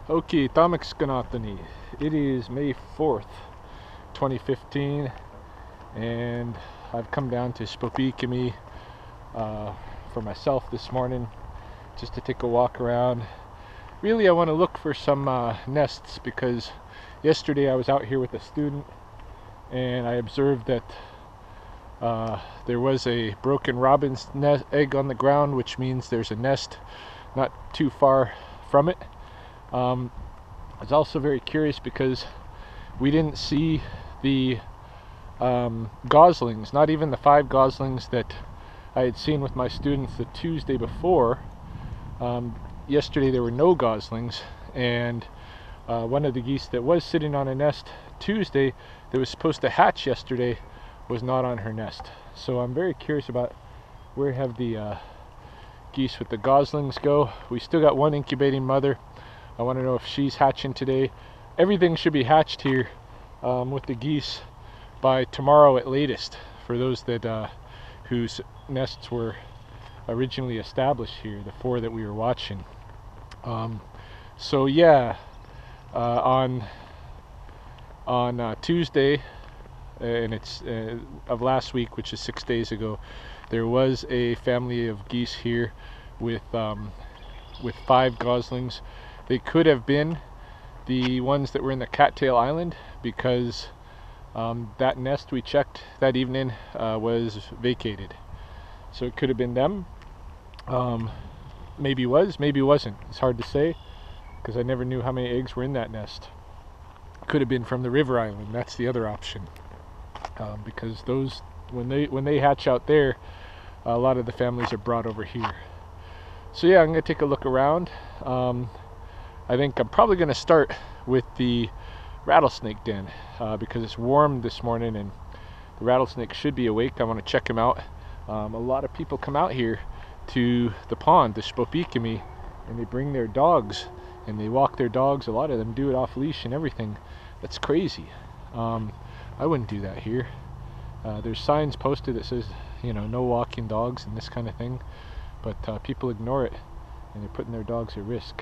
Okay, Tamakskanathani. It is May 4th, 2015, and I've come down to Matsiiyikkapisaiki'somm for myself this morning just to take a walk around. Really, I want to look for some nests because yesterday I was out here with a student and I observed that there was a broken robin's egg on the ground, which means there's a nest not too far from it. I was also very curious because we didn't see the goslings, not even the 5 goslings that I had seen with my students the Tuesday before. Yesterday there were no goslings, and one of the geese that was sitting on a nest Tuesday that was supposed to hatch yesterday was not on her nest. So I'm very curious about where have the geese with the goslings go. We still got one incubating mother. I want to know if she's hatching today. Everything should be hatched here with the geese by tomorrow at latest, for those that whose nests were originally established here, the 4 that we were watching. So yeah, on Tuesday, and it's of last week, which is 6 days ago, there was a family of geese here with 5 goslings. They could have been the ones that were in the Cattail Island, because that nest we checked that evening was vacated. So it could have been them. Maybe was, maybe wasn't. It's hard to say because I never knew how many eggs were in that nest. Could have been from the river island. That's the other option, because those, when they hatch out there, a lot of the families are brought over here. So yeah, I'm gonna take a look around. I think I'm probably going to start with the rattlesnake den because it's warm this morning and the rattlesnake should be awake. I want to check him out. A lot of people come out here to the pond, to Matsiiyikkapisaiki'somm, and they bring their dogs and they walk their dogs. A lot of them do it off leash and everything. That's crazy. I wouldn't do that here. There's signs posted that says, you know, no walking dogs and this kind of thing, but people ignore it and they're putting their dogs at risk.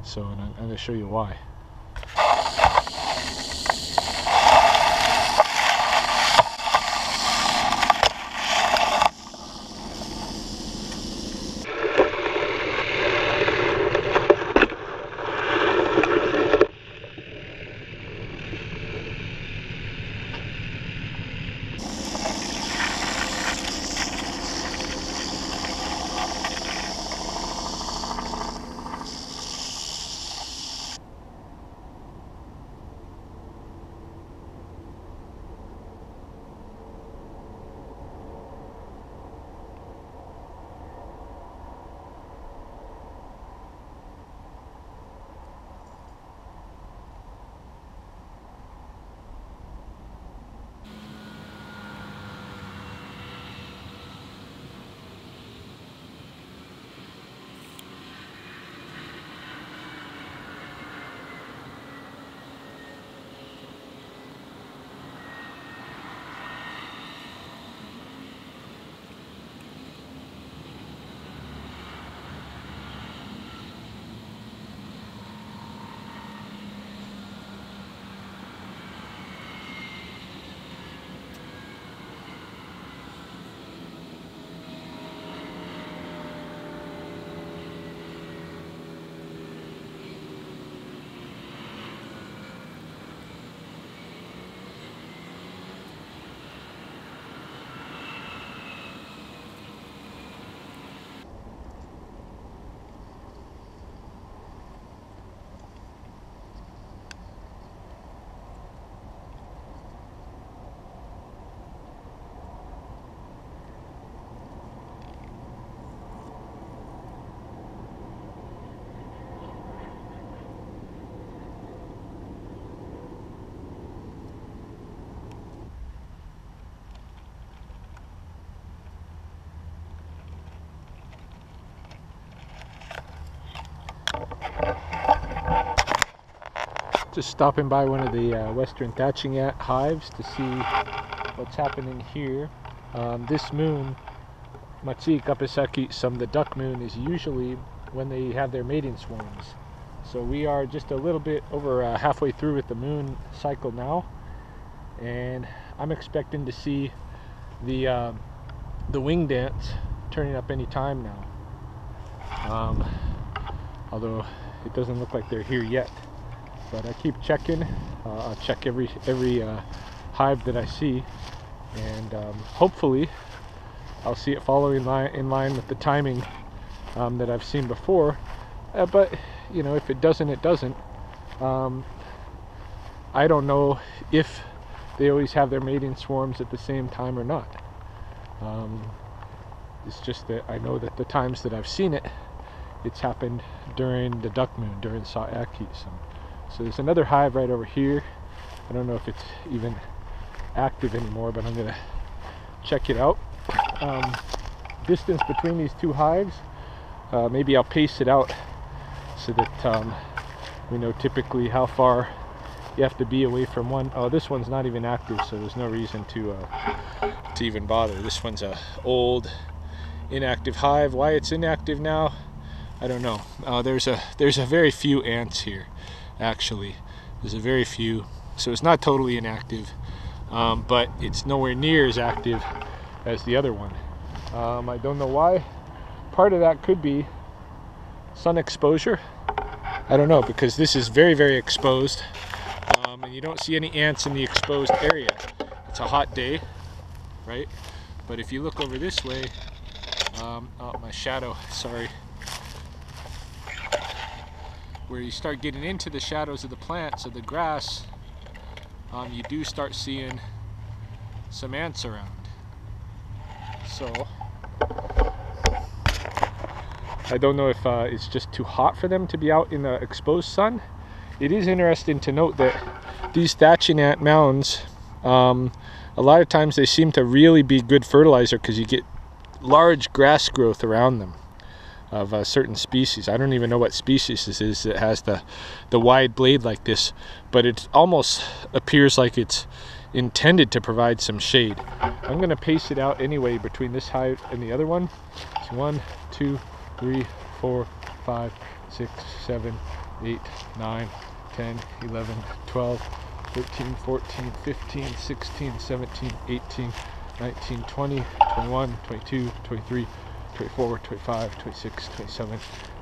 So I'm going to show you why. Just stopping by one of the western thatching hives to see what's happening here. This moon, Matsiiyikkapisaiki'somm, the duck moon, is usually when they have their mating swarms. So we are just a little bit over halfway through with the moon cycle now, and I'm expecting to see the wing dance turning up any time now. Although it doesn't look like they're here yet, but I keep checking. I'll check every hive that I see, and hopefully I'll see it following in line with the timing that I've seen before. But you know, if it doesn't, it doesn't. I don't know if they always have their mating swarms at the same time or not. It's just that I know that the times that I've seen it, it's happened during the duck moon, during Matsiiyikkapisaiki'somm. So there's another hive right over here. I don't know if it's even active anymore, but I'm gonna check it out. Distance between these two hives, maybe I'll pace it out so that we know typically how far you have to be away from one. Oh, this one's not even active, so there's no reason to even bother. This one's a old inactive hive. Why it's inactive now, I don't know. There's a very few ants here, actually. There's a very few, so it's not totally inactive, but it's nowhere near as active as the other one. I don't know why. Part of that could be sun exposure. I don't know, because this is very, very exposed, and you don't see any ants in the exposed area. It's a hot day, right? But if you look over this way, oh, my shadow, sorry. Where you start getting into the shadows of the plants, of the grass, you do start seeing some ants around. So I don't know if it's just too hot for them to be out in the exposed sun. It is interesting to note that these thatching ant mounds, a lot of times they seem to really be good fertilizer because you get large grass growth around them of certain species. I don't even know what species this is that has the wide blade like this, but it almost appears like it's intended to provide some shade. I'm going to pace it out anyway between this hive and the other one. It's 1, 2, 3, 4, 5, 6, 7, 8, 9, 10, 11, 12, 13, 14, 15, 16, 17, 18, 19, 20, 21, 22, 23, 24, 25, 26, 27,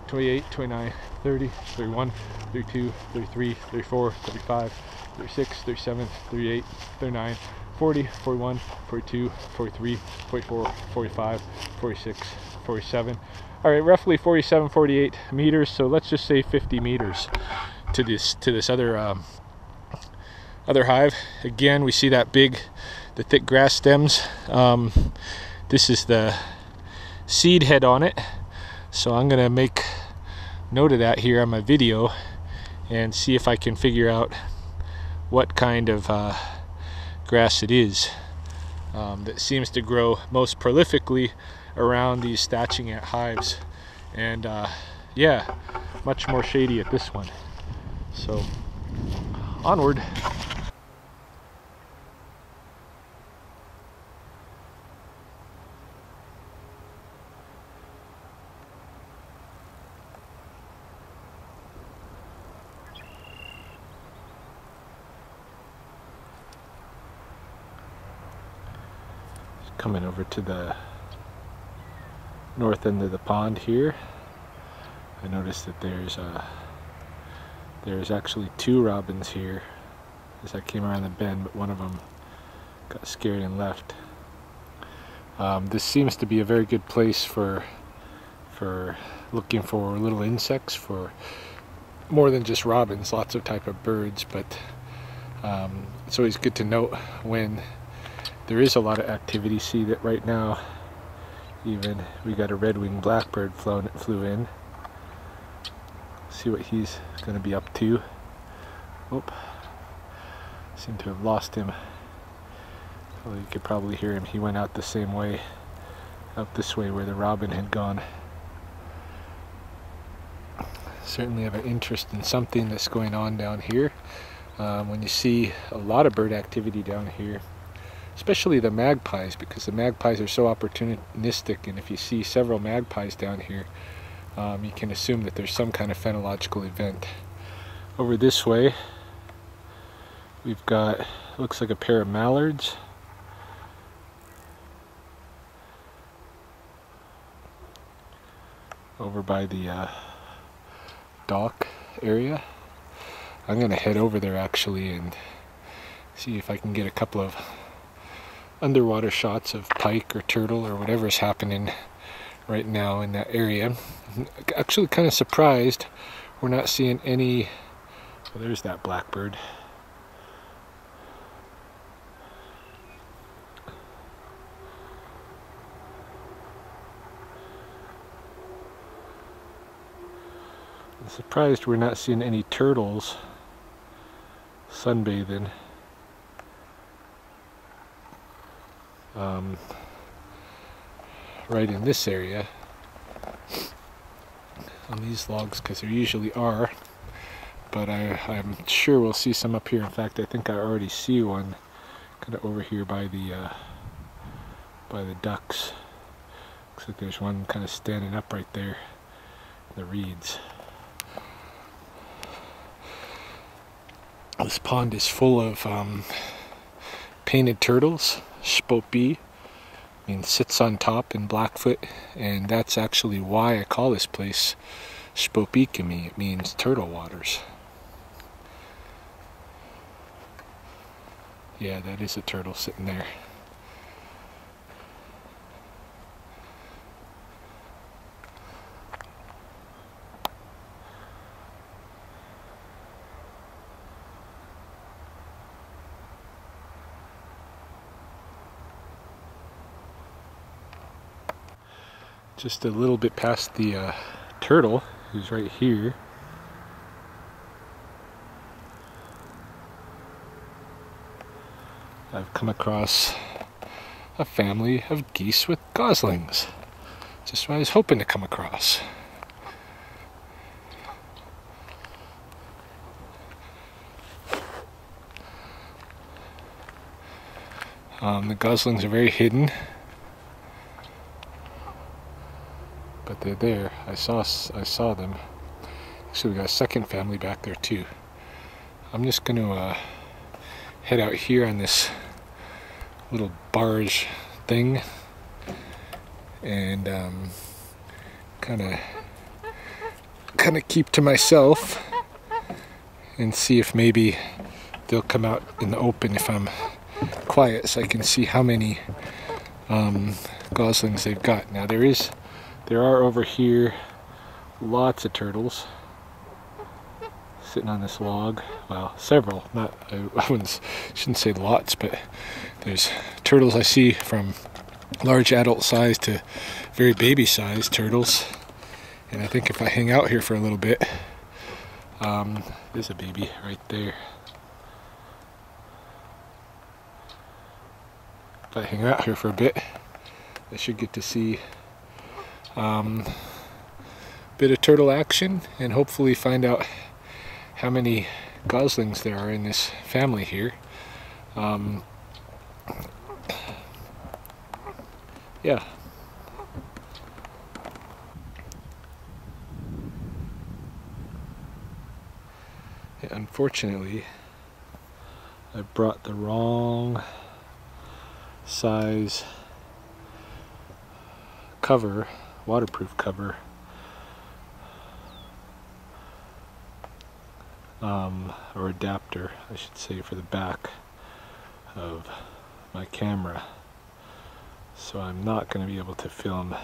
28, 29, 30, 31, 32, 33, 34, 35, 36, 37, 38, 39, 40, 41, 42, 43, 44, 45, 46, 47. All right, roughly 47, 48 meters. So let's just say 50 meters to this other hive. Again, we see that the thick grass stems. This is the seed head on it. So I'm gonna make note of that here on my video and see if I can figure out what kind of grass it is that seems to grow most prolifically around these thatching ant hives. And yeah, much more shady at this one. So onward. Coming over to the north end of the pond here, I noticed that there's actually 2 robins here as I came around the bend, but one of them got scared and left. This seems to be a very good place for looking for little insects, for more than just robins, lots of type of birds, but it's always good to note when there is a lot of activity. See that right now, even we got a red-winged blackbird flew in. See what he's going to be up to. Oop. Seem to have lost him. Well, you could probably hear him. He went out the same way, out this way where the robin had gone. Certainly have an interest in something that's going on down here. When you see a lot of bird activity down here, especially the magpies, because the magpies are so opportunistic, and if you see several magpies down here, you can assume that there's some kind of phenological event. Over this way, we've got, looks like a pair of mallards. Over by the dock area. I'm going to head over there actually and see if I can get a couple of underwater shots of pike or turtle or whatever's happening right now in that area. I'm actually kind of surprised we're not seeing any. Well, there's that blackbird. I'm surprised we're not seeing any turtles sunbathing. Right in this area on these logs, because there usually are, but I'm sure we'll see some up here. In fact, I think I already see one kind of over here by the ducks. Looks like there's one kind of standing up right there in the reeds. This pond is full of painted turtles, spopi, means sits on top in Blackfoot, and that's actually why I call this place Spopeekami. It means turtle waters. Yeah, that is a turtle sitting there. Just a little bit past the turtle, who's right here. I've come across a family of geese with goslings. Just what I was hoping to come across. The goslings are very hidden. But they're there. I saw them. Actually, we got a second family back there too. I'm just going to head out here on this little barge thing and kind of keep to myself and see if maybe they'll come out in the open if I'm quiet, so I can see how many goslings they've got. Now there are over here lots of turtles sitting on this log. Well, several. Not shouldn't say lots, but there's turtles I see from large adult size to very baby sized turtles. And I think if I hang out here for a little bit, there's a baby right there. If I hang out here for a bit, I should get to see bit of turtle action and hopefully find out how many goslings there are in this family here. Yeah. Unfortunately, I brought the wrong size cover, waterproof cover, or adapter, I should say, for the back of my camera. So I'm not going to be able to film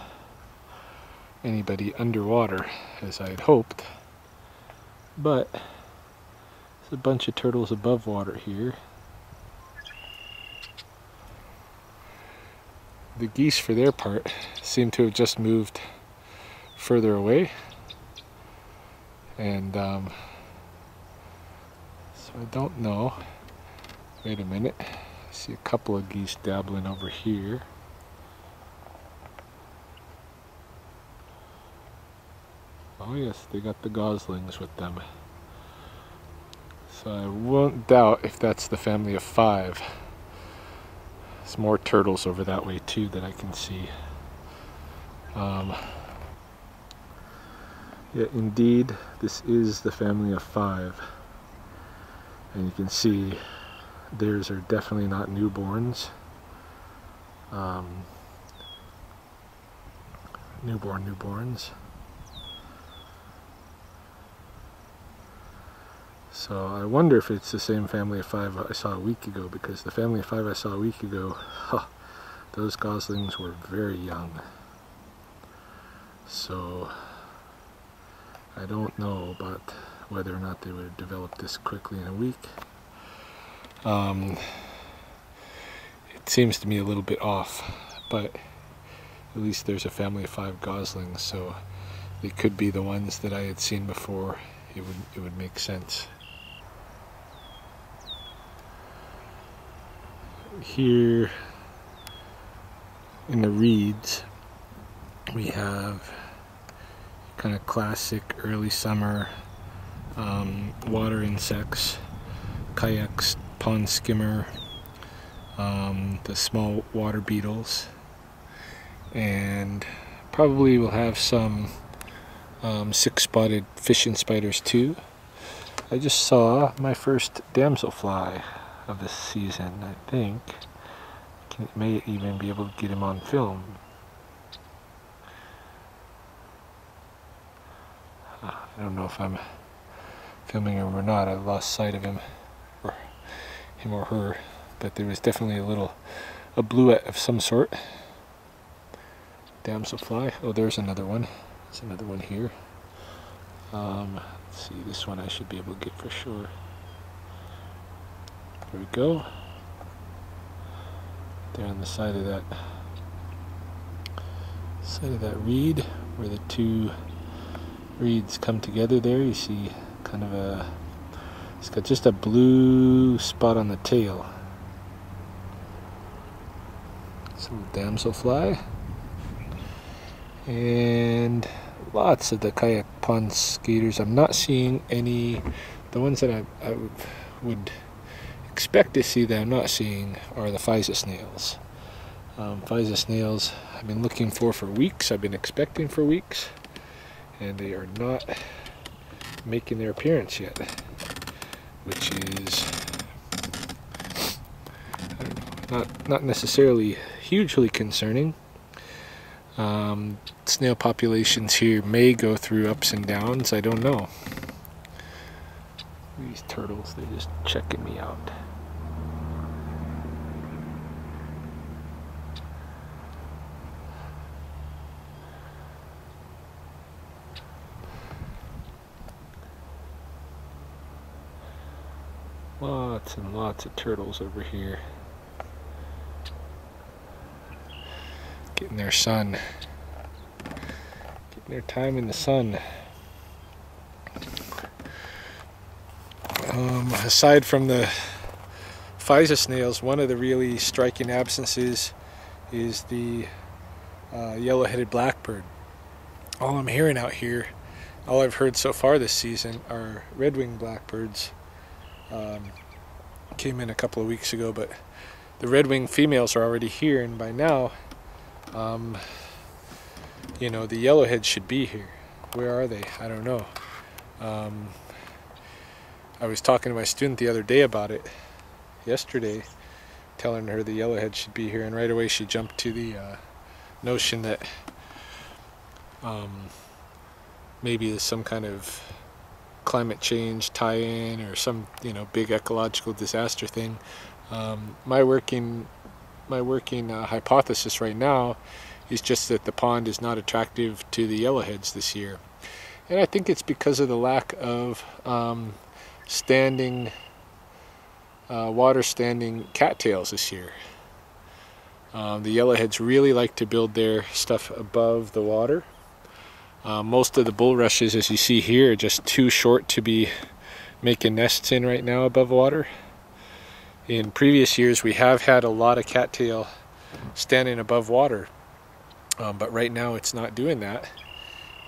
anybody underwater as I had hoped. But there's a bunch of turtles above water here. The geese, for their part, seem to have just moved further away. And so I don't know. Wait a minute. I see a couple of geese dabbling over here. Oh yes, they got the goslings with them. So I won't doubt if that's the family of 5. There's more turtles over that way too that I can see. Yeah, indeed, this is the family of 5. And you can see theirs are definitely not newborns. Newborns. So I wonder if it's the same family of 5 I saw a week ago, because the family of 5 I saw a week ago, those goslings were very young. So I don't know about whether or not they would have developed this quickly in a week. It seems to me a little bit off, but at least there's a family of 5 goslings, so they could be the ones that I had seen before. It would make sense. Here in the reeds we have kind of classic early summer water insects, kayaks, pond skimmer, the small water beetles, and probably we'll have some 6-spotted fishing spiders too. I just saw my first damselfly of this season, I think. May even be able to get him on film. I don't know if I'm filming him or not. I lost sight of him or her, but there was definitely a bluet of some sort. Damselfly. Oh, there's another one. There's another one here. Let's see, this one I should be able to get for sure. There we go. There on the side of that reed, where the 2 reeds come together there, you see kind of it's got just a blue spot on the tail. Some damselfly. And lots of the kayak pond skaters. I'm not seeing any, the ones that I would expect to see that I'm not seeing are the Pheasant snails. Pheasant snails I've been looking for weeks, I've been expecting for weeks, and they are not making their appearance yet, which is, I don't know, not necessarily hugely concerning. Snail populations here may go through ups and downs, I don't know. These turtles, they're just checking me out. Lots and lots of turtles over here. Getting their sun. Getting their time in the sun. Aside from the Pheasant snails, one of the really striking absences is the yellow-headed blackbird. All I'm hearing out here, all I've heard so far this season are red-winged blackbirds. Came in a couple of weeks ago, but the red-winged females are already here, and by now, you know, the yellowheads should be here. Where are they? I don't know. I was talking to my student the other day about it, yesterday, telling her the yellowhead should be here, and right away she jumped to the notion that maybe there's some kind of climate change tie-in or some, you know, big ecological disaster thing. My working hypothesis right now is just that the pond is not attractive to the yellowheads this year, and I think it's because of the lack of water standing cattails this year. The yellowheads really like to build their stuff above the water. Most of the bulrushes, as you see here, are just too short to be making nests in right now above water. In previous years we have had a lot of cattail standing above water, but right now it's not doing that.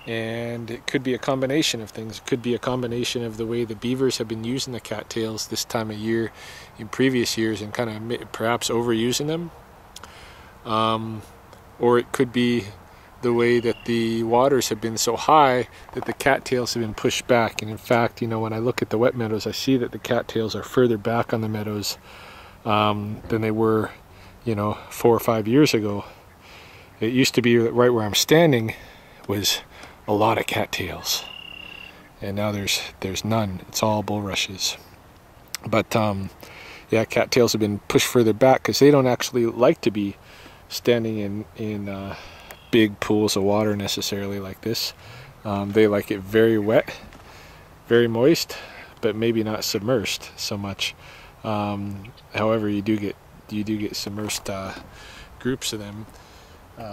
And it could be a combination of things. It could be a combination of the way the beavers have been using the cattails this time of year in previous years and kind of perhaps overusing them. Or it could be the way that the waters have been so high that the cattails have been pushed back. And in fact, you know, when I look at the wet meadows, I see that the cattails are further back on the meadows than they were, you know, 4 or 5 years ago. It used to be right where I'm standing was a lot of cattails, and now there's none. It's all bulrushes. But yeah, cattails have been pushed further back because they don't actually like to be standing in big pools of water necessarily like this. They like it very wet, very moist, but maybe not submersed so much. However, you do get submersed groups of them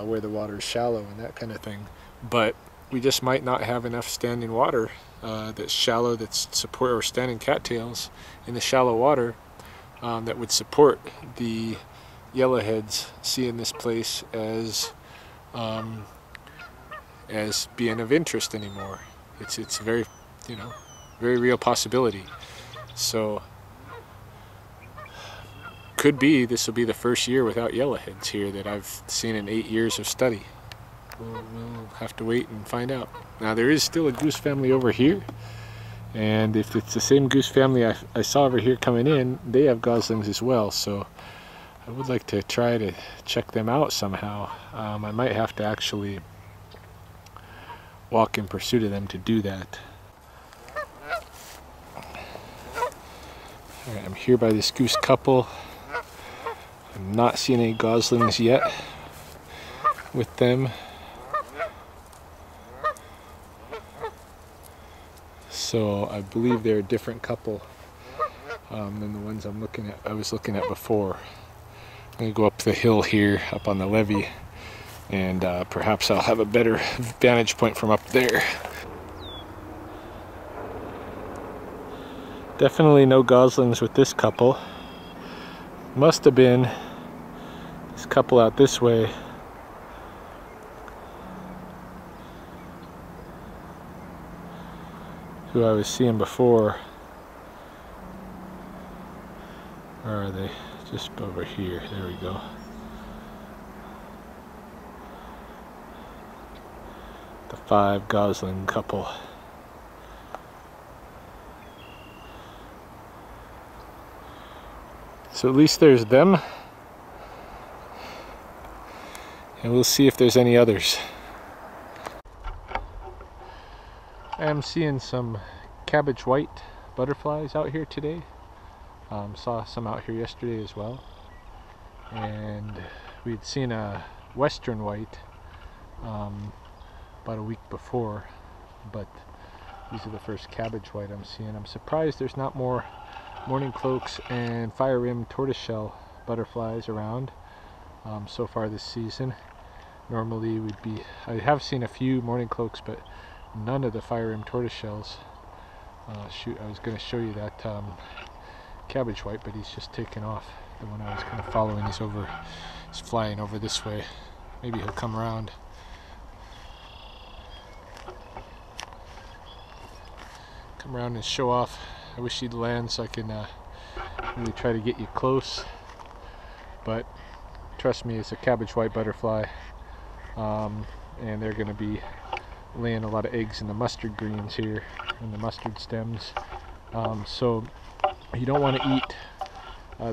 where the water is shallow and that kind of thing. But we just might not have enough standing water that's shallow, that's support, or standing cattails in the shallow water that would support the yellowheads seeing this place as being of interest anymore. It's very, you know, very real possibility. So could be this will be the first year without yellowheads here that I've seen in 8 years of study. We'll have to wait and find out. Now there is still a goose family over here, and if it's the same goose family I saw over here coming in, they have goslings as well, so I would like to try to check them out somehow. I might have to actually walk in pursuit of them to do that. Alright, I'm here by this goose couple. I'm not seeing any goslings yet with them. So I believe they're a different couple than the ones I was looking at before. I'm going to go up the hill here, up on the levee, and perhaps I'll have a better vantage point from up there. Definitely no goslings with this couple. Must have been this couple out this way. Who I was seeing before. Where are they? Just over here. There we go. The 5 gosling couple. So at least there's them. And we'll see if there's any others. I am seeing some cabbage white butterflies out here today. Saw some out here yesterday as well. And we'd seen a western white about a week before, but these are the first cabbage white I'm seeing. I'm surprised there's not more morning cloaks and fire-rimmed tortoiseshell butterflies around so far this season. Normally I have seen a few morning cloaks, but none of the fire-rimmed tortoiseshells. Shoot, I was going to show you that cabbage white, but he's just taken off. The one I was kind of following, he's flying over this way. Maybe he'll come around. Come around and show off. I wish he'd land so I can really try to get you close. But trust me, it's a cabbage white butterfly, and they're going to be laying a lot of eggs in the mustard greens here and the mustard stems. So you don't want to eat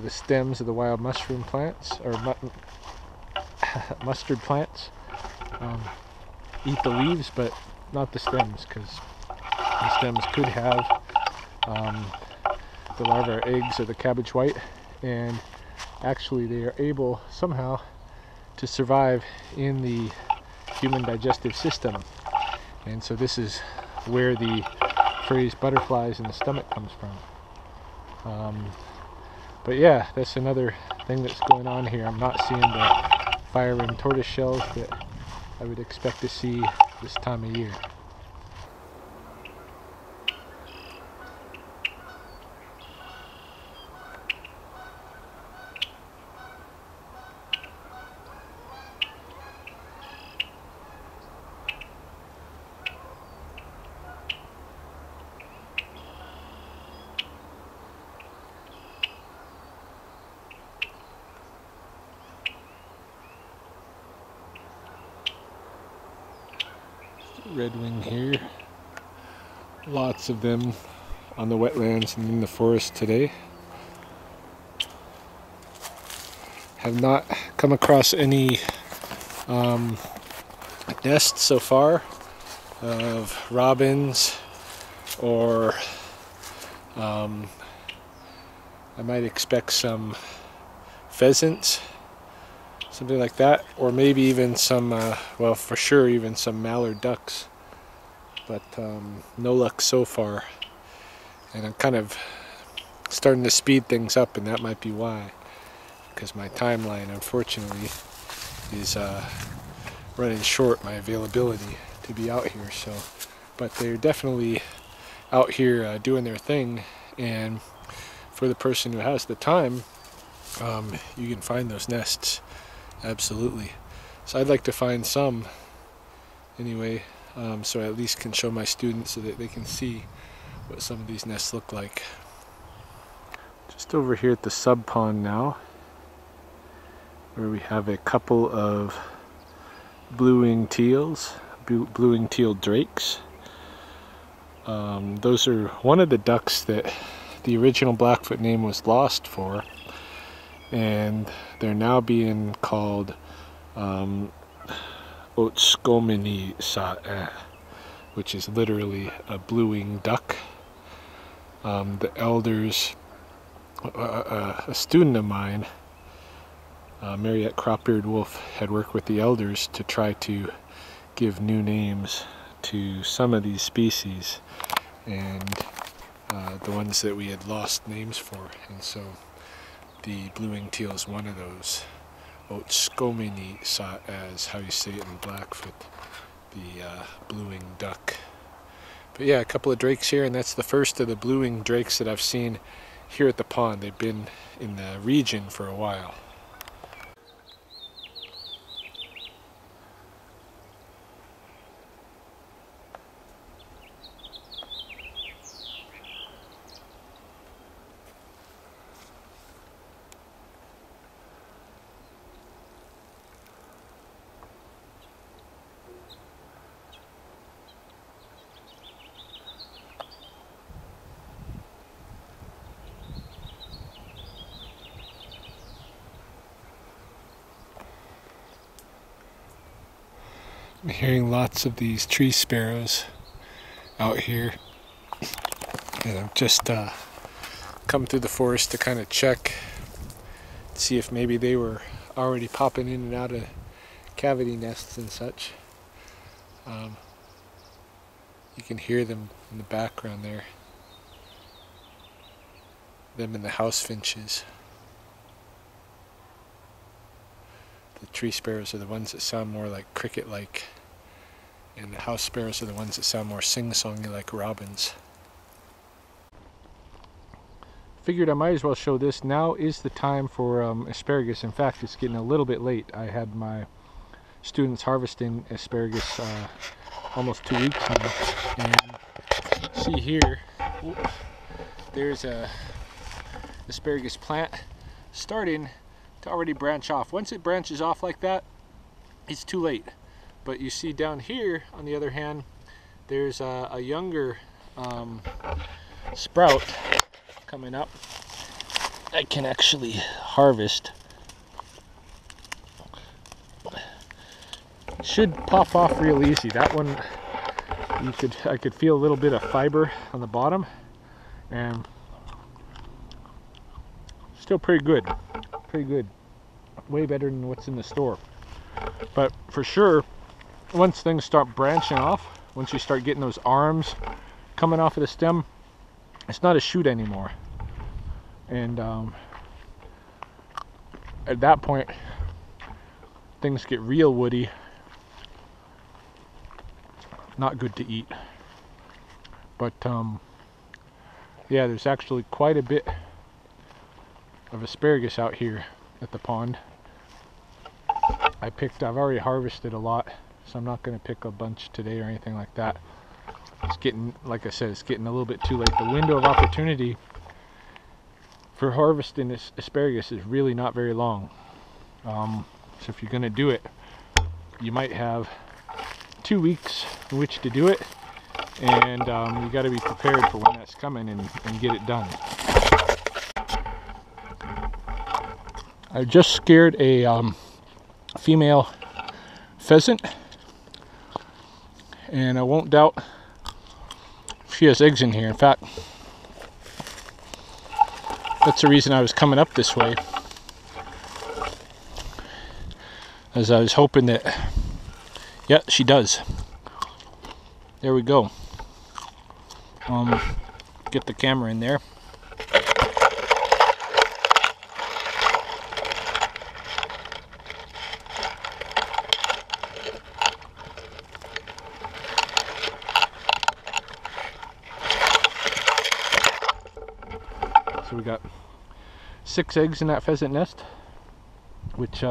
the stems of the wild mushroom plants or mustard plants. Eat the leaves, but not the stems, because the stems could have the larvae or eggs of the cabbage white, and actually they are able somehow to survive in the human digestive system. And so this is where the phrase butterflies in the stomach comes from. But yeah, that's another thing that's going on here. I'm not seeing the fire-rimmed tortoiseshells that I would expect to see this time of year. redwing here. Lots of them on the wetlands and in the forest today. Have not come across any nests so far of robins or I might expect some pheasants, something like that, or maybe even some, well, for sure even some mallard ducks, but no luck so far. And I'm kind of starting to speed things up, and that might be why, because my timeline unfortunately is running short, my availability to be out here. So, but they're definitely out here doing their thing, and for the person who has the time, you can find those nests, absolutely. So I'd like to find some anyway, so I at least can show my students so that they can see what some of these nests look like. Just over here at the sub pond now, where we have a couple of blue-winged teals, blue-winged teal drakes. Those are one of the ducks that the original Blackfoot name was lost for, and they're now being called Phenological, which is literally a blue-winged duck. The elders, a student of mine, Mariette Cropbeard Wolf, had worked with the elders to try to give new names to some of these species, and the ones that we had lost names for, and so the blue-winged teal is one of those. Phenological, as how you say it in Blackfoot, the blue-winged duck. But yeah, a couple of drakes here, and that's the first of the blue-winged drakes that I've seen here at the pond. They've been in the region for a while. I'm hearing lots of these tree sparrows out here, and I've just come through the forest to kind of check, see if maybe they were already popping in and out of cavity nests and such. You can hear them in the background there, them and the house finches. The tree sparrows are the ones that sound more like cricket-like, and the house sparrows are the ones that sound more sing-songy like robins. Figured I might as well show this. Now is the time for asparagus. In fact, it's getting a little bit late. I had my students harvesting asparagus almost 2 weeks now, and see here, there's a asparagus plant starting to already branch off. Once it branches off like that, it's too late. But you see down here, on the other hand, there's a younger sprout coming up. I can actually harvest. Should pop off real easy. That one, I could feel a little bit of fiber on the bottom, and still pretty good. Pretty good. Way better than what's in the store. But for sure, once things start branching off, once you start getting those arms coming off of the stem, it's not a shoot anymore. And at that point, things get real woody. Not good to eat. But yeah, there's actually quite a bit of asparagus out here at the pond. I've already harvested a lot, so I'm not going to pick a bunch today or anything like that. It's getting, like I said, it's getting a little bit too late. The window of opportunity for harvesting this asparagus is really not very long. So if you're going to do it, you might have 2 weeks in which to do it, and you got to be prepared for when that's coming and get it done. I just scared a female pheasant, and I won't doubt she has eggs in here. In fact, that's the reason I was coming up this way, as I was hoping that, yeah, she does. There we go. Get the camera in there. So we got 6 eggs in that pheasant nest, which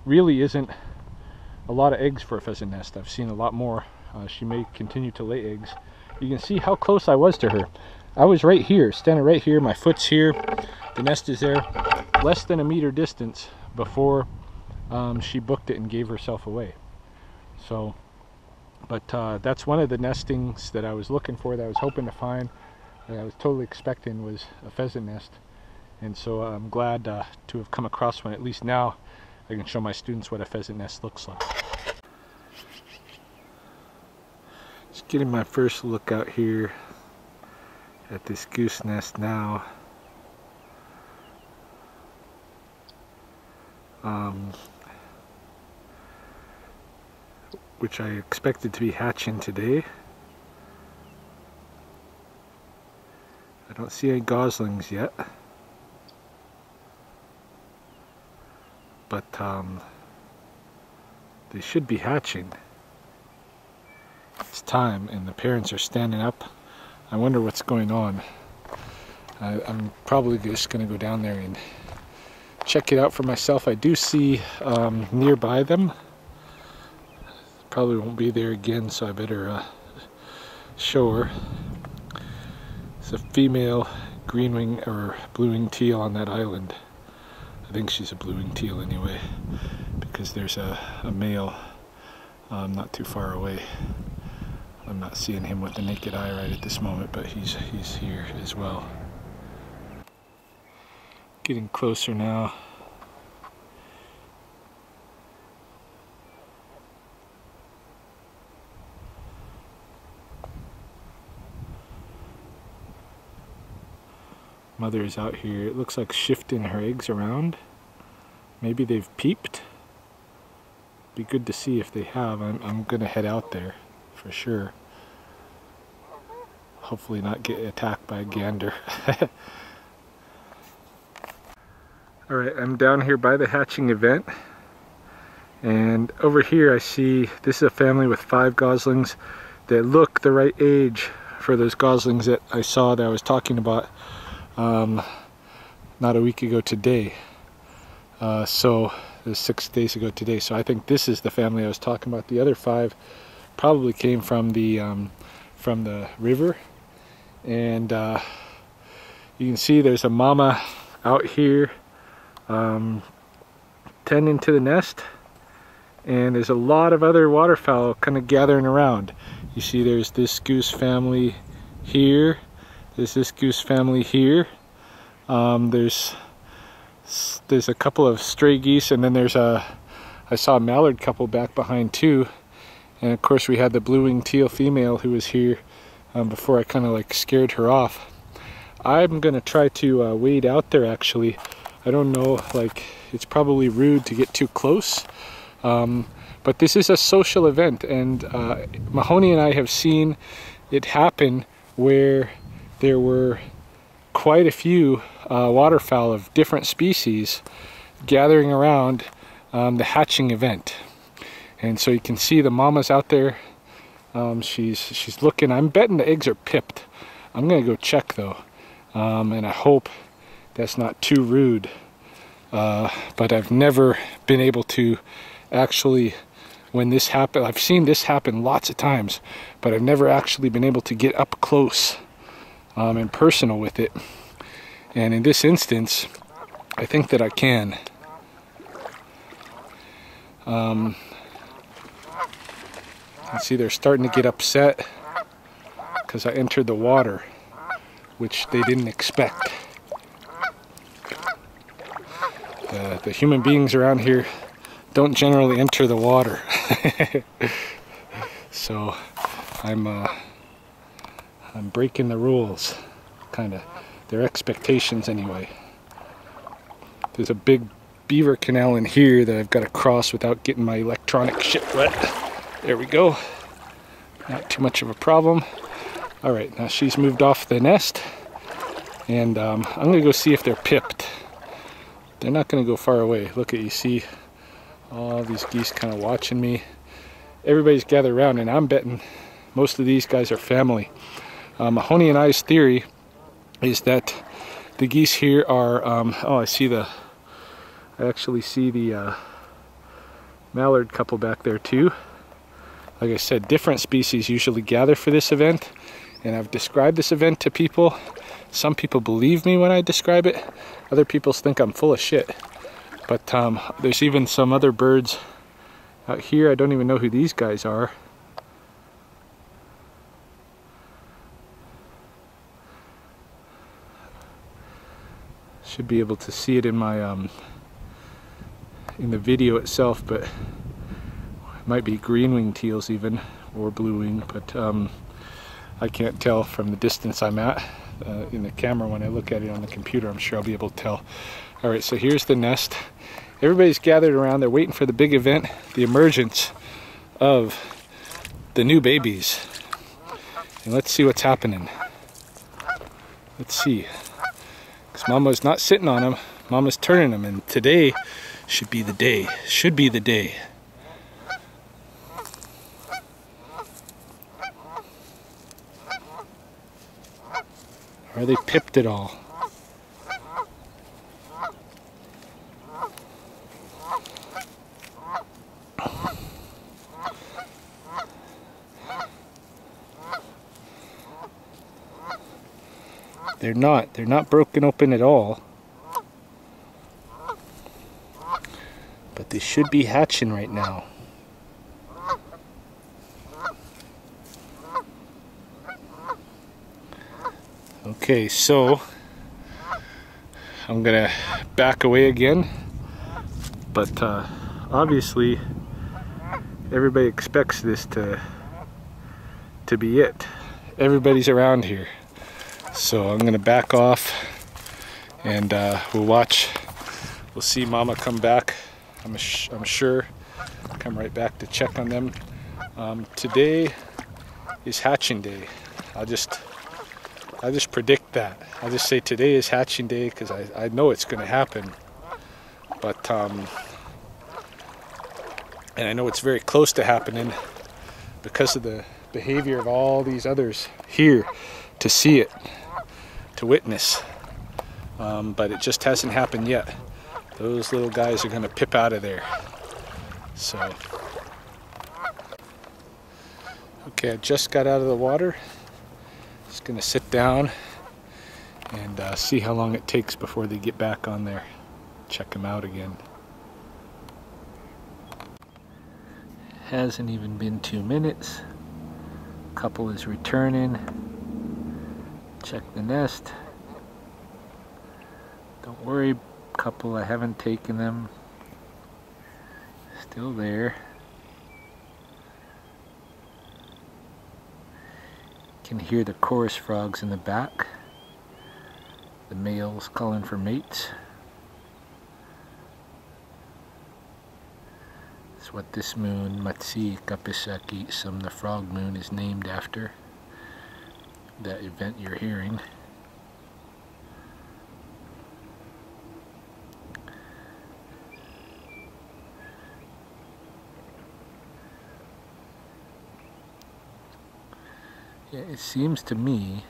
really isn't a lot of eggs for a pheasant nest. I've seen a lot more. She may continue to lay eggs. You can see how close I was to her. I was right here, standing right here. My foot's here. The nest is there. Less than a meter distance before she booked it and gave herself away. So, but that's one of the nestings that I was looking for, that I was hoping to find, that I was totally expecting, was a pheasant nest. And so I'm glad to have come across one. At least now I can show my students what a pheasant nest looks like. Just getting my first look out here at this goose nest now. Which I expected to be hatching today. I don't see any goslings yet, but they should be hatching. It's time, and the parents are standing up. I wonder what's going on. I'm probably just going to go down there and check it out for myself. I do see nearby them. Probably won't be there again, so I better show her. It's a female green-wing or blue-winged teal on that island. I think she's a blue-winged teal anyway, because there's a male not too far away. I'm not seeing him with the naked eye right at this moment, but he's here as well. Getting closer now. Mother is out here. It looks like shifting her eggs around. Maybe they've peeped. Be good to see if they have. I'm gonna head out there for sure. Hopefully not get attacked by a gander. Alright, I'm down here by the hatching event, and over here I see this is a family with 5 goslings that look the right age for those goslings that I saw that I was talking about not a week ago today. So it was 6 days ago today. So I think this is the family I was talking about. The other 5 probably came from the river, and you can see there's a mama out here tending to the nest, and there's a lot of other waterfowl kind of gathering around. You see there's this goose family here, there's this goose family here, there's a couple of stray geese, and then I saw a mallard couple back behind too, and of course we had the blue-winged teal female who was here before I kind of like scared her off. I'm gonna try to wade out there actually. I don't know, like, it's probably rude to get too close, but this is a social event, and Mahoney and I have seen it happen where there were quite a few waterfowl of different species gathering around the hatching event. And so you can see the mama's out there. She's looking. I'm betting the eggs are pipped. I'm gonna go check though, and I hope that's not too rude, but I've never been able to actually, when this happened, I've seen this happen lots of times, but I've never actually been able to get up close and personal with it. And in this instance, I think that I can. And see, they're starting to get upset because I entered the water, which they didn't expect. The human beings around here don't generally enter the water. So I'm breaking the rules, kind of, their expectations anyway. There's a big beaver canal in here that I've got to cross without getting my electronic shit wet. There we go. Not too much of a problem. Alright, now she's moved off the nest, and I'm going to go see if they're pipped. They're not going to go far away. Look at, you see all these geese kind of watching me. Everybody's gathered around, and I'm betting most of these guys are family. Mahoney and I's theory is that the geese here are, oh, I actually see the mallard couple back there too. Like I said, different species usually gather for this event, and I've described this event to people. Some people believe me when I describe it. Other people think I'm full of shit. But there's even some other birds out here. I don't even know who these guys are. Should be able to see it in my in the video itself, but it might be green-winged teals even, or blue-wing, but I can't tell from the distance I'm at in the camera. When I look at it on the computer, I'm sure I'll be able to tell. Alright, so here's the nest. Everybody's gathered around. They're waiting for the big event, the emergence of the new babies. And let's see what's happening. Let's see. Because Mama's not sitting on them, Mama's turning them, and today should be the day. Should be the day. Are they pipped at all? They're not broken open at all. But they should be hatching right now. Okay, so I'm gonna back away again, but obviously everybody expects this to be it. Everybody's around here. So I'm gonna back off, and we'll watch. We'll see Mama come back. I'm sure come right back to check on them. Today is hatching day. I'll just predict that. I'll just say today is hatching day because I know it's going to happen. But and I know it's very close to happening because of the behavior of all these others here to see it, to witness. But it just hasn't happened yet. Those little guys are going to pip out of there. So, okay, I just got out of the water. Just going to sit down and see how long it takes before they get back on there. Check them out again. Hasn't even been 2 minutes. Couple is returning. Check the nest. Don't worry, couple, I haven't taken them. Still there. Can hear the chorus frogs in the back. The males calling for mates. It's what this moon, Matsiiyikkapisaiki'somm, the frog moon, is named after. That event you're hearing. Yeah, it seems to me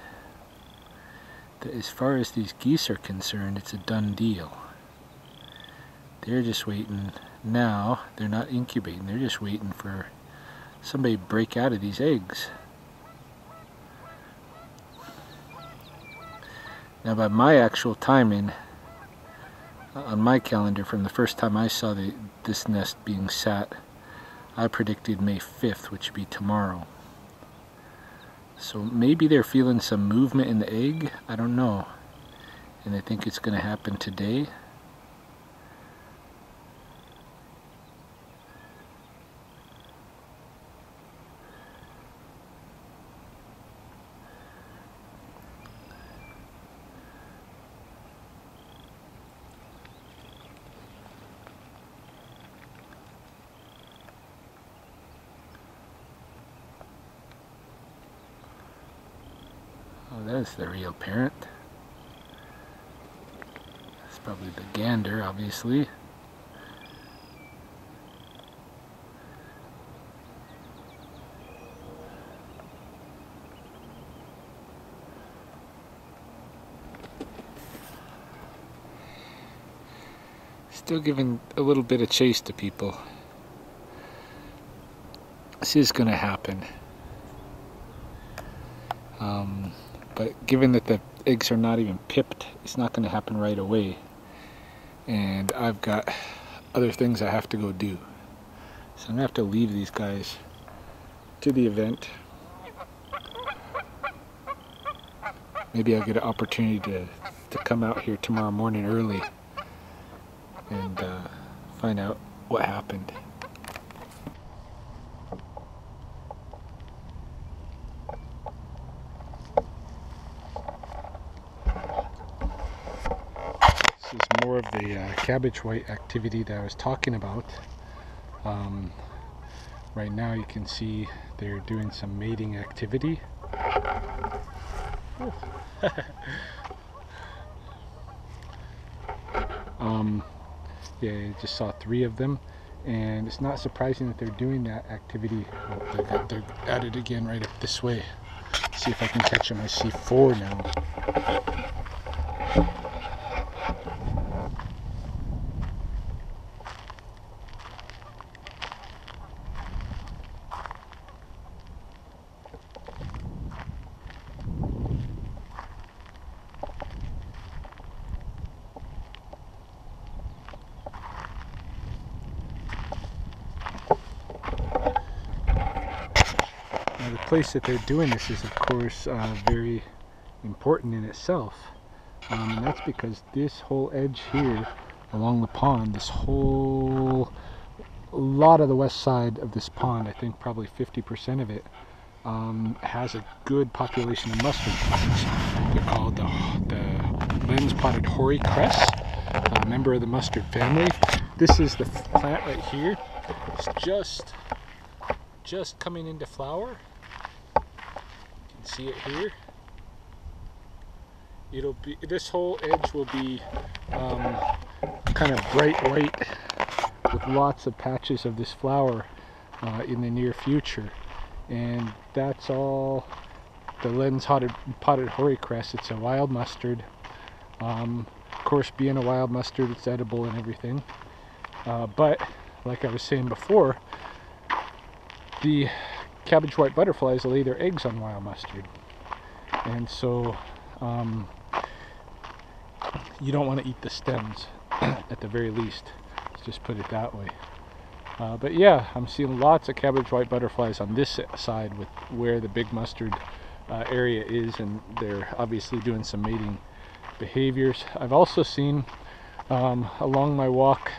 that as far as these geese are concerned, it's a done deal. They're just waiting now. They're not incubating. They're just waiting for somebody to break out of these eggs. Now, by my actual timing, on my calendar, from the first time I saw this nest being sat, I predicted May 5th, which would be tomorrow. So maybe they're feeling some movement in the egg, I don't know. And I think it's going to happen today. Oh, that's the real parent. That's probably the gander, obviously. Still giving a little bit of chase to people. This is going to happen. But given that the eggs are not even pipped, it's not going to happen right away. And I've got other things I have to go do. So I'm going to have to leave these guys to the event. Maybe I'll get an opportunity to come out here tomorrow morning early and find out what happened. This is more of the cabbage white activity that I was talking about. Right now you can see they're doing some mating activity. Yeah, I just saw 3 of them, and it's not surprising that they're doing that activity. Oh, they're at it again right up this way. See if I can catch them. I see 4 now. The place that they're doing this is, of course, very important in itself, and that's because this whole edge here along the pond, this whole lot of the west side of this pond, I think probably 50% of it, has a good population of mustard plants. They're called the lens-spotted hoary cress, a member of the mustard family. This is the plant right here. It's just coming into flower. See it here. It'll be, this whole edge will be kind of bright white with lots of patches of this flower in the near future, and that's all the lens-spotted hoary cress. It's a wild mustard. Of course, being a wild mustard, it's edible and everything, but like I was saying before, the cabbage white butterflies lay their eggs on wild mustard, and so you don't want to eat the stems at the very least. Let's just put it that way. But yeah, I'm seeing lots of cabbage white butterflies on this side with where the big mustard area is, and they're obviously doing some mating behaviors. I've also seen along my walk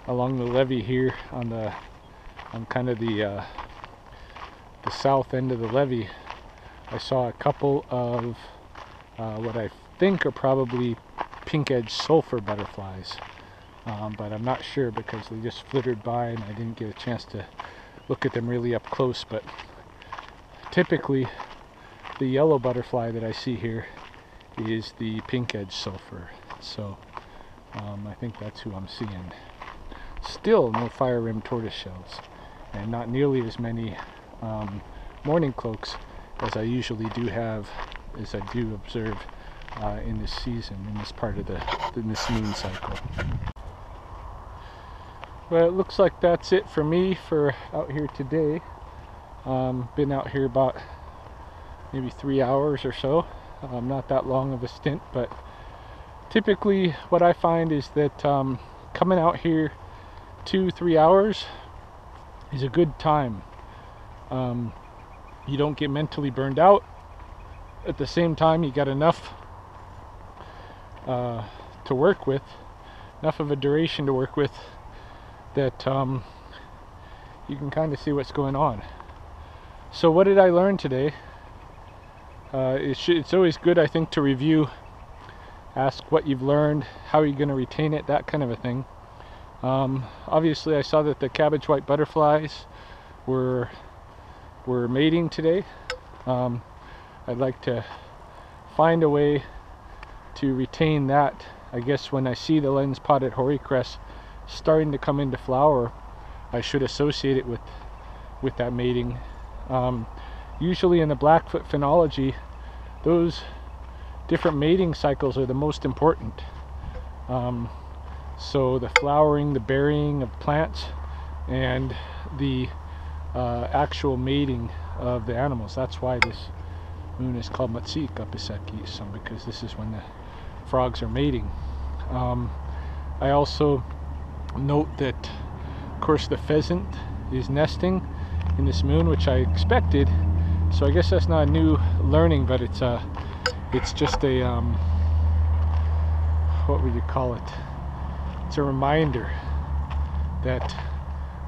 along the levee here on kind of the south end of the levee, I saw a couple of what I think are probably pink-edged sulfur butterflies, but I'm not sure because they just flittered by and I didn't get a chance to look at them really up close. But typically the yellow butterfly that I see here is the pink-edged sulfur, so I think that's who I'm seeing. Still no fire-rimmed tortoiseshells, and not nearly as many morning cloaks as I usually do have, as I do observe in this season, in this part of in this moon cycle. Well, it looks like that's it for me for out here today. Been out here about maybe 3 hours or so. Not that long of a stint, but typically what I find is that coming out here 2-3 hours is a good time. You don't get mentally burned out. At the same time, you got enough to work with, enough of a duration to work with, that you can kind of see what's going on. So what did I learn today? It's always good, I think, to review, ask what you've learned, how are you going to retain it, that kind of a thing. Obviously I saw that the cabbage white butterflies were mating today. I'd like to find a way to retain that. I guess when I see the lens spotted hoary-crest starting to come into flower, I should associate it with that mating. Usually in the Blackfoot phenology, those different mating cycles are the most important. So the flowering, the berrying of plants, and the actual mating of the animals. That's why this moon is called Matsiiyikkapisaiki'somm, because this is when the frogs are mating. I also note that, of course, the pheasant is nesting in this moon, which I expected. So I guess that's not a new learning, but it's just a what would you call it? It's a reminder that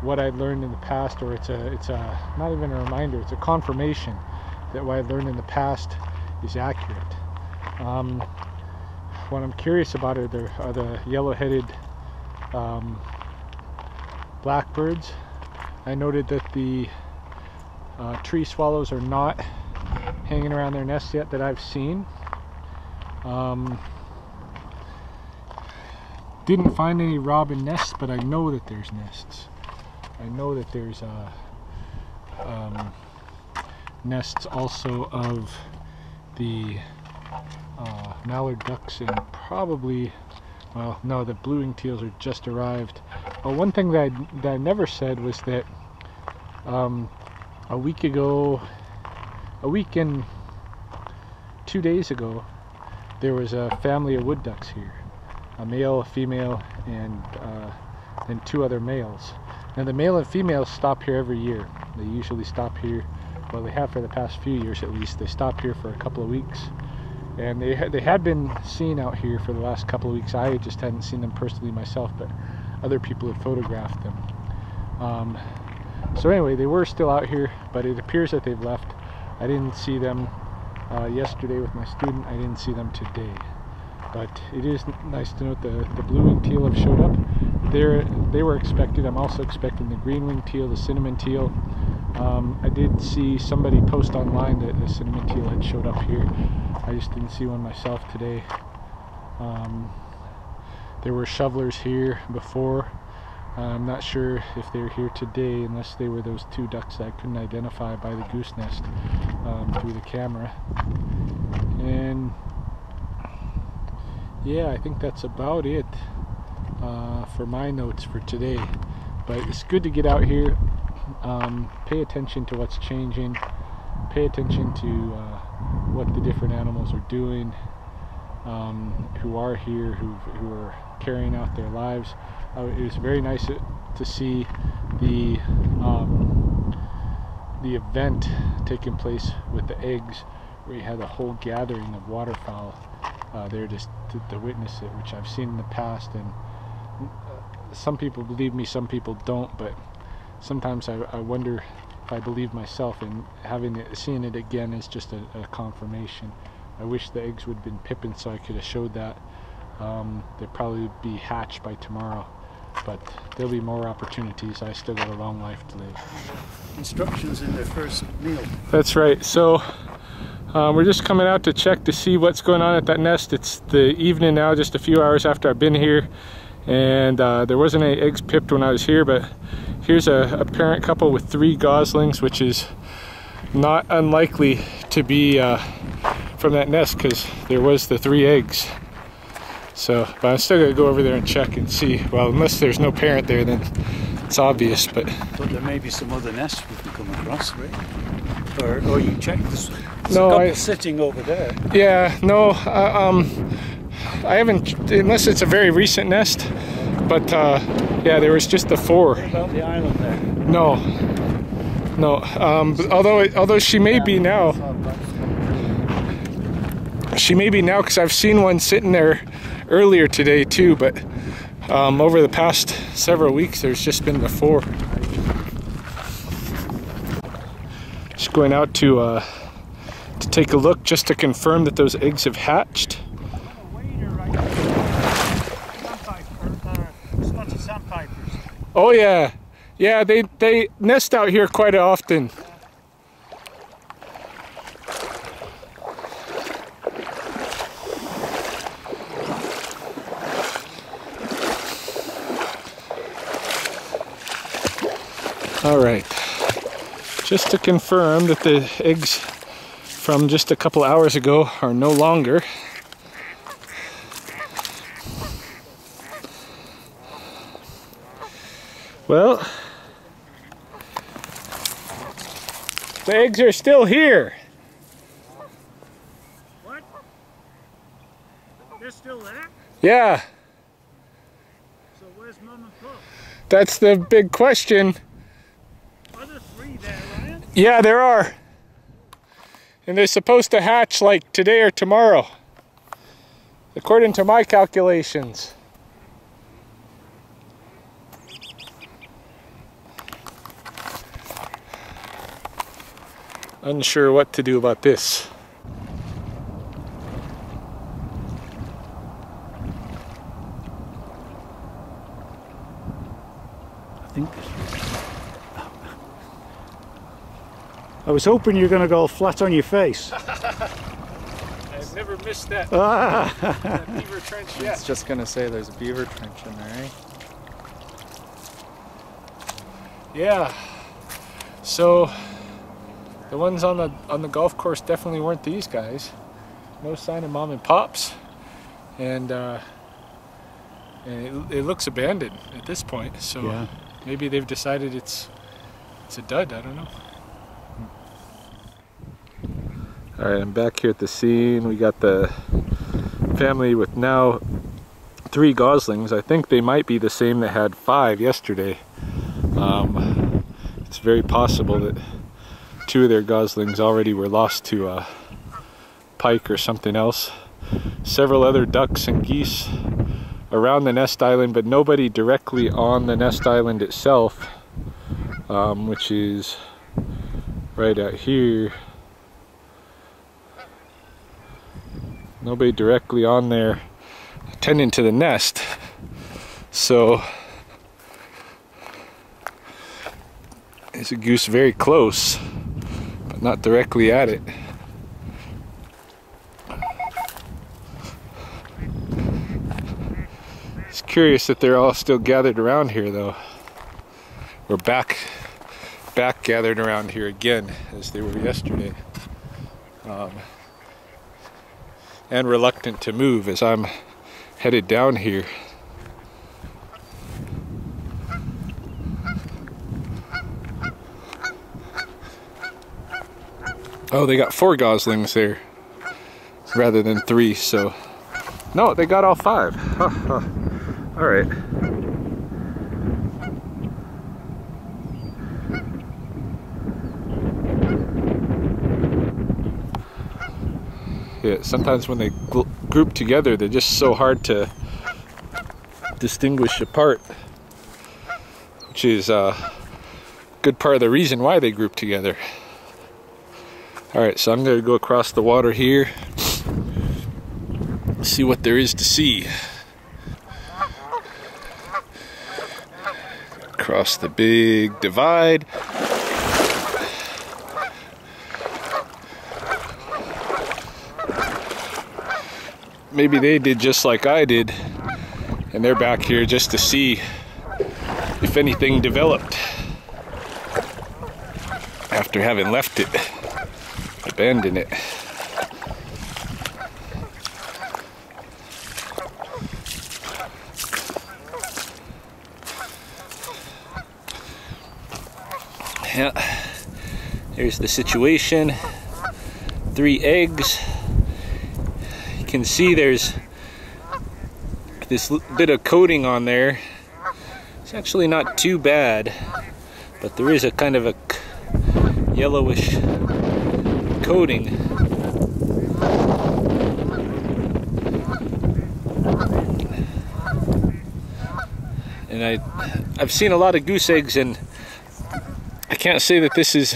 what I learned in the past, or it's a not even a reminder, it's a confirmation that what I learned in the past is accurate. What I'm curious about are the yellow-headed blackbirds. I noted that the tree swallows are not hanging around their nests yet that I've seen. Didn't find any robin nests, but I know that there's nests. I know that there's nests also of the mallard ducks, and probably, well, no, the blue-winged teals are just arrived. One thing that I never said was that a week and 2 days ago, there was a family of wood ducks here, a male, a female, and then 2 other males. Now the male and females stop here every year. They usually stop here, well, they have for the past few years at least. They stop here for a couple of weeks, and they had been seen out here for the last couple of weeks. I just hadn't seen them personally myself, but other people had photographed them. So anyway, they were still out here, but it appears that they've left. I didn't see them yesterday with my student. I didn't see them today. But it is nice to note the blue-winged teal have showed up. They were expected. I'm also expecting the green-winged teal, the cinnamon teal. I did see somebody post online that the cinnamon teal had showed up here. I just didn't see one myself today. There were shovelers here before. I'm not sure if they're here today, unless they were those 2 ducks that I couldn't identify by the goose nest through the camera. And yeah, I think that's about it for my notes for today. But it's good to get out here, pay attention to what's changing, pay attention to what the different animals are doing, who are here, who are carrying out their lives. It was very nice to see the event taking place with the eggs, where you had a whole gathering of waterfowl there just to witness it, which I've seen in the past. And some people believe me, some people don't, but sometimes I wonder if I believe myself, and seeing it again is just a confirmation. I wish the eggs would have been pippin so I could have showed that. They'd probably be hatched by tomorrow, but there'll be more opportunities. I still got a long life to live. Instructions in their first meal. That's right. So we're just coming out to check to see what's going on at that nest. It's the evening now, just a few hours after I've been here, and there wasn't any eggs pipped when I was here, but here's a parent couple with 3 goslings, which is not unlikely to be from that nest, because there was the 3 eggs. So, but I'm still going to go over there and check and see. Well, unless there's no parent there, then it's obvious. But there may be some other nests we can come across, right? Or you check this. There's no, a couple sitting over there. Yeah, no. I haven't, unless it's a very recent nest. But yeah, there was just the 4. What about the island there? No, no. Although she may be now. She may be now, because I've seen one sitting there earlier today too. But over the past several weeks, there's just been the 4. Just going out to take a look just to confirm that those eggs have hatched. Oh yeah, yeah, they nest out here quite often. All right, just to confirm that the eggs from just a couple hours ago are no longer. Well, the eggs are still here. What? They're still there? Yeah. So where's Mum and Pop? That's the big question. Are there 3 there, Ryan? Yeah, there are. And they're supposed to hatch like today or tomorrow, according to my calculations. Unsure what to do about this. I think I was hoping you were going to go flat on your face. I've never missed that, Ah. that beaver trench I yet. was just gonna say there's a beaver trench in there, eh? Yeah. So the ones on the golf course definitely weren't these guys. No sign of Mom and Pops, and it looks abandoned at this point. So Yeah. maybe they've decided it's a dud. I don't know. All right, I'm back here at the scene. We got the family with now 3 goslings. I think they might be the same that had 5 yesterday. It's very possible that 2 of their goslings already were lost to pike or something else. Several other ducks and geese around the nest island, but nobody directly on the nest island itself, which is right out here. Nobody directly on there tending to the nest. So there's a goose very close, but not directly at it. It's curious that they're all still gathered around here though. We're back gathered around here again as they were yesterday. And reluctant to move as I'm headed down here. Oh, they got 4 goslings there rather than 3, so no, they got all 5. All right. Yeah, sometimes when they group together, they're just so hard to distinguish apart, which is a good part of the reason why they group together. All right, so I'm going to go across the water here, see what there is to see. Across the big divide. Maybe they did just like I did, and they're back here just to see if anything developed after having left it, abandoned it. Yeah, here's the situation. 3 eggs. You can see there's this bit of coating on there It's actually not too bad, but there is a kind of a yellowish coating. And I've seen a lot of goose eggs, and I can't say that this is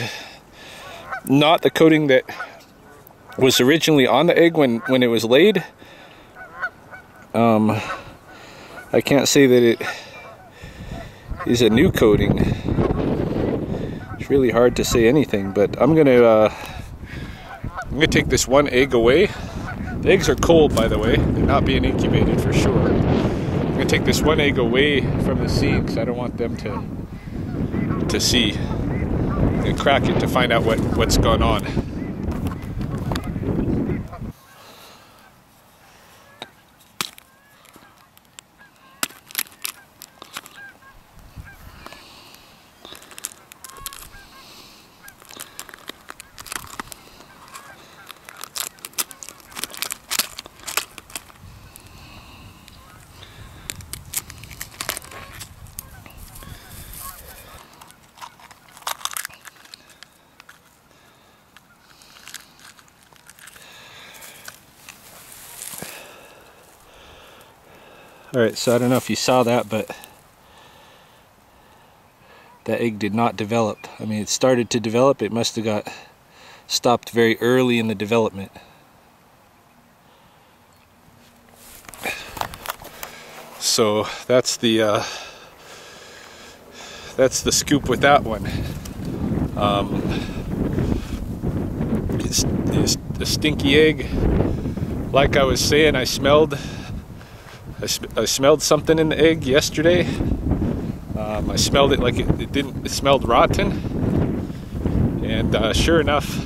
not the coating that was originally on the egg when it was laid. I can't say that it is a new coating. It's really hard to say anything, but I'm gonna take this one egg away. The eggs are cold, by the way. They're not being incubated for sure. I'm gonna take this one egg away from the scene because I don't want them to see. I'm gonna crack it to find out what's going on. Alright, so I don't know if you saw that, but that egg did not develop. I mean, it started to develop. It must have got stopped very early in the development. So that's the scoop with that one. It's a stinky egg. Like I was saying, I smelled something in the egg yesterday. I smelled it like it smelled rotten, and sure enough,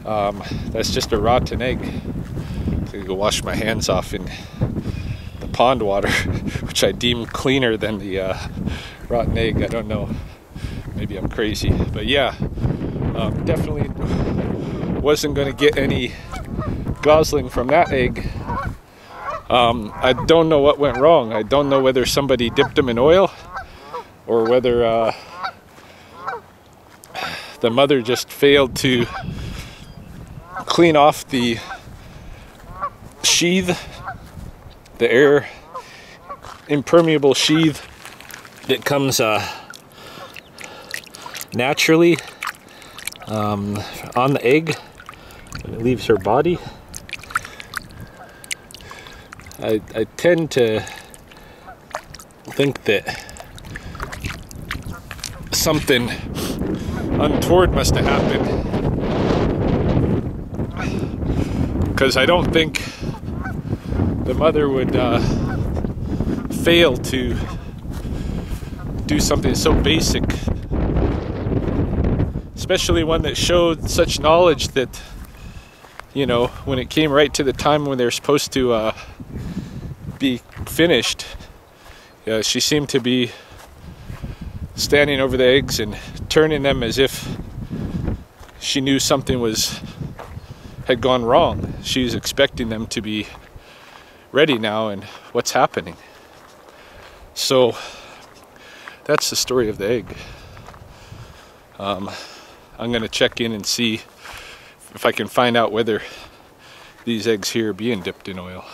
that's just a rotten egg. I'm gonna go wash my hands off in the pond water, which I deem cleaner than the rotten egg. I don't know, maybe I'm crazy, but yeah, definitely wasn't gonna get any gosling from that egg. I don't know what went wrong. I don't know whether somebody dipped them in oil or whether the mother just failed to clean off the sheath, the air impermeable sheath that comes naturally on the egg when it leaves her body. I tend to think that something untoward must have happened, because I don't think the mother would fail to do something so basic, especially one that showed such knowledge that, you know, when it came right to the time when they're supposed to be finished, she seemed to be standing over the eggs and turning them as if she knew something had gone wrong. She was expecting them to be ready now, and what's happening? So that's the story of the egg. I'm gonna check in and see if I can find out whether these eggs here are being dipped in oil.